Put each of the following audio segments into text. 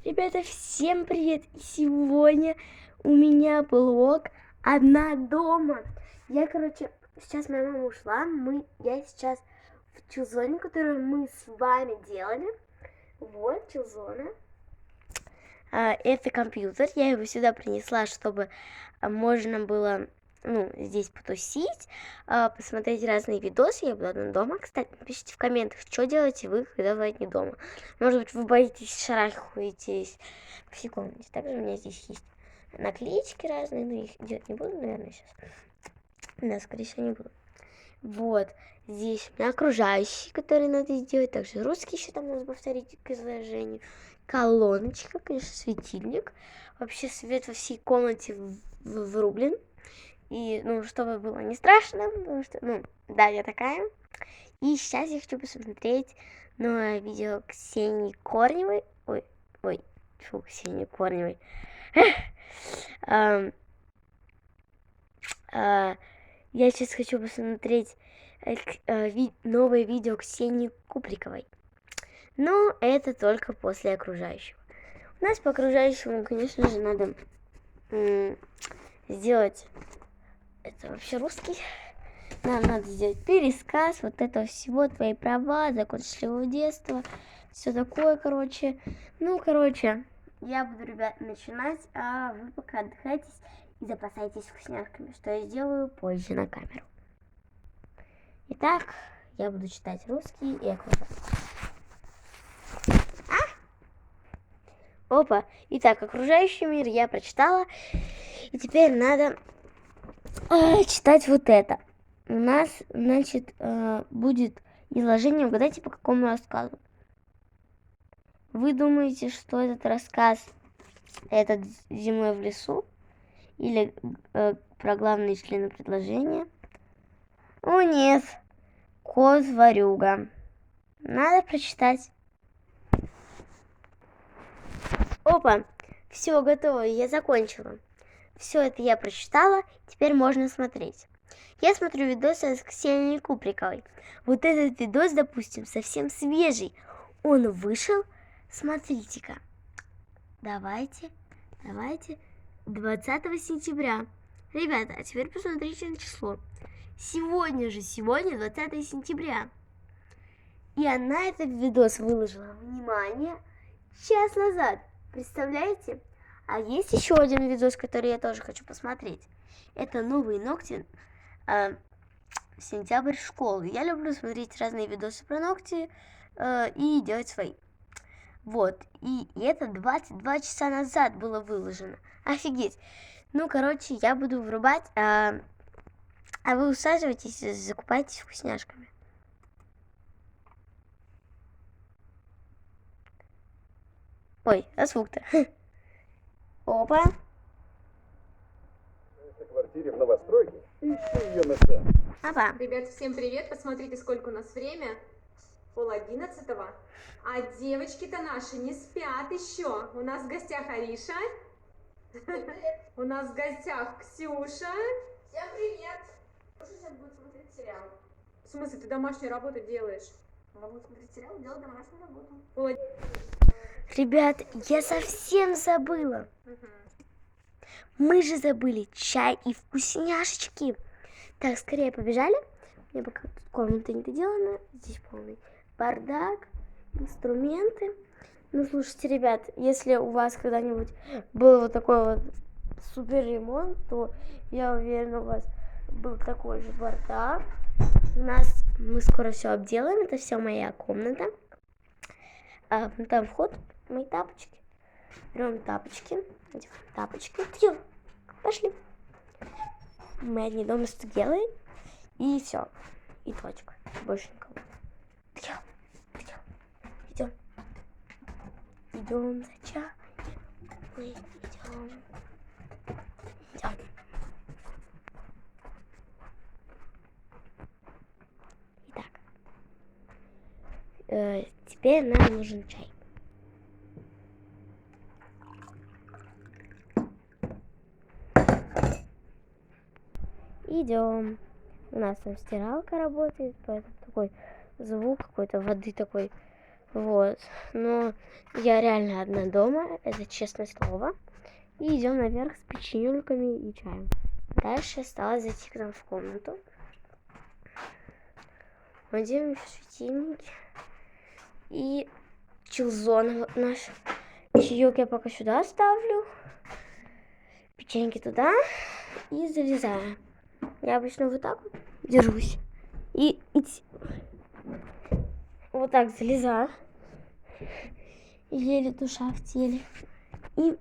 Ребята, всем привет! Сегодня у меня влог одна дома. Сейчас моя мама ушла. Я сейчас в чулзоне, которую мы с вами делали. Вот, чулзона. Это компьютер. Я его сюда принесла, чтобы можно было, здесь потусить, посмотреть разные видосы. Я буду одна дома. Кстати, напишите в комментах, что делаете вы, когда вы не дома. Может быть, вы боитесь, шарахаетесь по всей комнате. Также у меня здесь есть наклеечки разные, но их делать не буду, наверное, сейчас. Да, скорее всего, не буду. Вот, здесь у меня окружающие, которые надо сделать. Также русский еще там надо повторить к изложению. Колоночка, конечно, светильник. Вообще свет во всей комнате врублен. И, чтобы было не страшно, потому что, да, я такая. И сейчас я хочу посмотреть новое видео Ксении Корневой. Ксении Корневой. Я сейчас хочу посмотреть новое видео Ксении Куприковой. Но это только после окружающего. У нас по окружающему, конечно же, надо сделать... Это вообще русский. Нам надо сделать пересказ вот этого всего. Твои права, закон счастливого детства. Все такое, короче. Я буду, ребят, начинать, а вы пока отдыхайтесь и запасайтесь вкусняшками, что я сделаю позже на камеру. Итак, я буду читать русский и окружающий. Опа! Итак, окружающий мир я прочитала. И теперь надо читать вот это. У нас, значит, будет изложение. Угадайте, по какому рассказу. Вы думаете, что этот рассказ этот «Зимой в лесу» или про главные члены предложения? О, нет. Коз-ворюга. Надо прочитать. Опа, все, готово, я закончила. Все это я прочитала, теперь можно смотреть. Я смотрю видосы с Ксенией Куприковой. Вот этот видос, допустим, совсем свежий. Он вышел, смотрите-ка. Давайте, 20 сентября. Ребята, а теперь посмотрите на число. Сегодня 20 сентября. И она этот видос выложила, внимание, час назад. Представляете? А есть еще один видос, который я тоже хочу посмотреть. Это новые ногти сентябрь школы. Я люблю смотреть разные видосы про ногти и делать свои. Вот. И это 22 часа назад было выложено. Офигеть. Я буду врубать, а вы усаживайтесь и закупайтесь вкусняшками. Ой, а звук-то? Опа. В квартире в новостройке. Ищи ее на сайт. Опа. Ребят, всем привет! Посмотрите, сколько у нас время. 10:30. А девочки-то наши не спят еще. У нас в гостях Ариша. У нас в гостях Ксюша. Всем привет! Ксюша сейчас будет смотреть сериал. В смысле, ты домашнюю работу делаешь? Она будет смотреть сериал и делать домашнюю работу. Ребят, я совсем забыла. Мы же забыли чай и вкусняшечки. Так, скорее побежали. У меня пока тут комната не доделана. Здесь полный бардак, инструменты. Слушайте, ребят, если у вас когда-нибудь был вот такой вот супер ремонт, то я уверена, у вас был такой же бардак. Мы скоро все обделаем. Это все моя комната. Там вход, мои тапочки. Берем тапочки. Пошли. Мы одни дома сделаем. И все. И точка. Больше никого. Идем за чаем. Мы идем. Итак. Теперь нам нужен чай. Идем. У нас там стиралка работает, поэтому такой звук какой-то воды такой Вот. Но я реально одна дома, это честное слово. И идем наверх с печенюльками и чаем. Дальше осталось зайти к нам в комнату. Наденем светильники. И чилзон вот наш. Чаек я пока сюда ставлю. Печеньки туда. И залезаю. Я обычно вот так вот держусь. И вот так залезаю. Еле душа в теле. И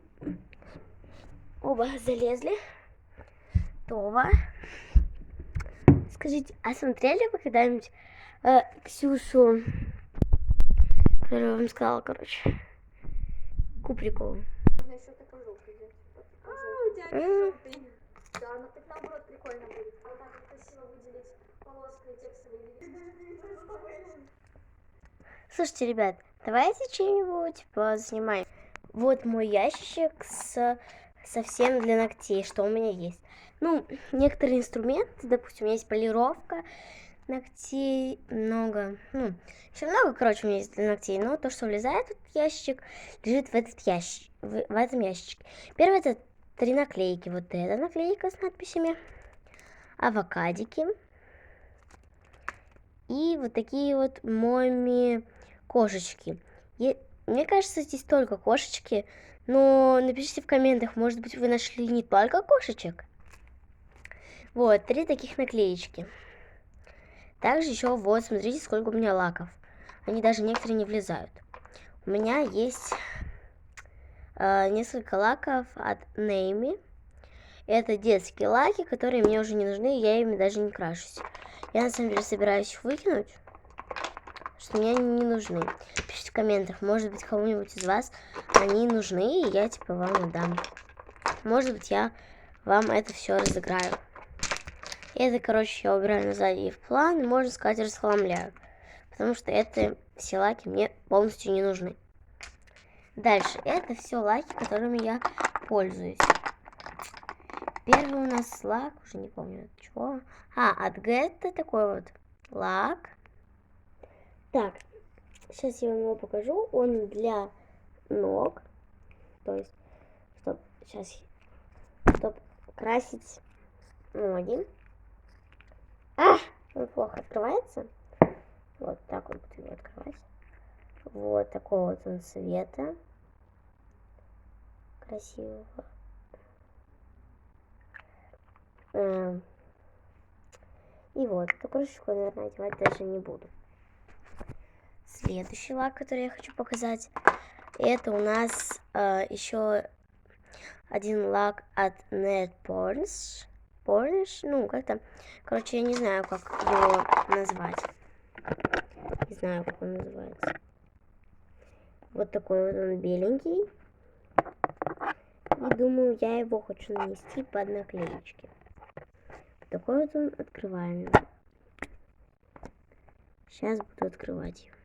оба залезли. Това. Скажите, а смотрели вы когда-нибудь Ксюшу, которую я вам сказала, короче, Куприкову? Можно еще такой желтый взять. У тебя желтый. Да, но так наоборот прикольно будет. Вот так вот красиво выделить полоской текстовые видео. Слушайте, ребят, давайте что-нибудь позанимаем. Вот мой ящик совсем для ногтей, что у меня есть. Ну, некоторые инструменты, допустим, у меня есть полировка ногтей, много, еще много, короче, у меня есть для ногтей, но то, что влезает в этот ящик, лежит в этот ящик, в этом ящике. Первое, это 3 наклейки. Вот эта наклейка с надписями, авокадики и вот такие вот моми кошечки. Мне кажется, здесь только кошечки, но напишите в комментах, может быть, вы нашли не только кошечек. Вот, 3 таких наклеечки. Также еще вот, смотрите, сколько у меня лаков. Они даже некоторые не влезают. У меня есть несколько лаков от Name. Это детские лаки, которые мне уже не нужны, я ими даже не крашусь. Я на самом деле собираюсь их выкинуть, что мне они не нужны. Пишите в комментах, может быть, кому-нибудь из вас они нужны, и я типа вам отдам. Может быть, я вам это все разыграю. И это, короче, я убираю назад и в план, и, можно сказать, расхламляю. Потому что это все лаки мне полностью не нужны. Дальше, это все лаки, которыми я пользуюсь. Первый у нас лак, уже не помню от чего. От Get такой вот лак. Так, сейчас я вам его покажу. Он для ног. То есть, чтобы красить ноги. Он плохо открывается. Вот так вот буду его открывать. Вот такого вот он цвета. Красивого. И вот, эту крышечку, наверное, одевать даже не буду. Следующий лак, который я хочу показать, это у нас еще один лак от Net Porns. Ну, как-то, короче, я не знаю, как его назвать. Не знаю, как он называется. Вот такой вот он беленький. И думаю, я его хочу нанести под наклеечки. Такой вот он открываемый. Сейчас буду открывать его.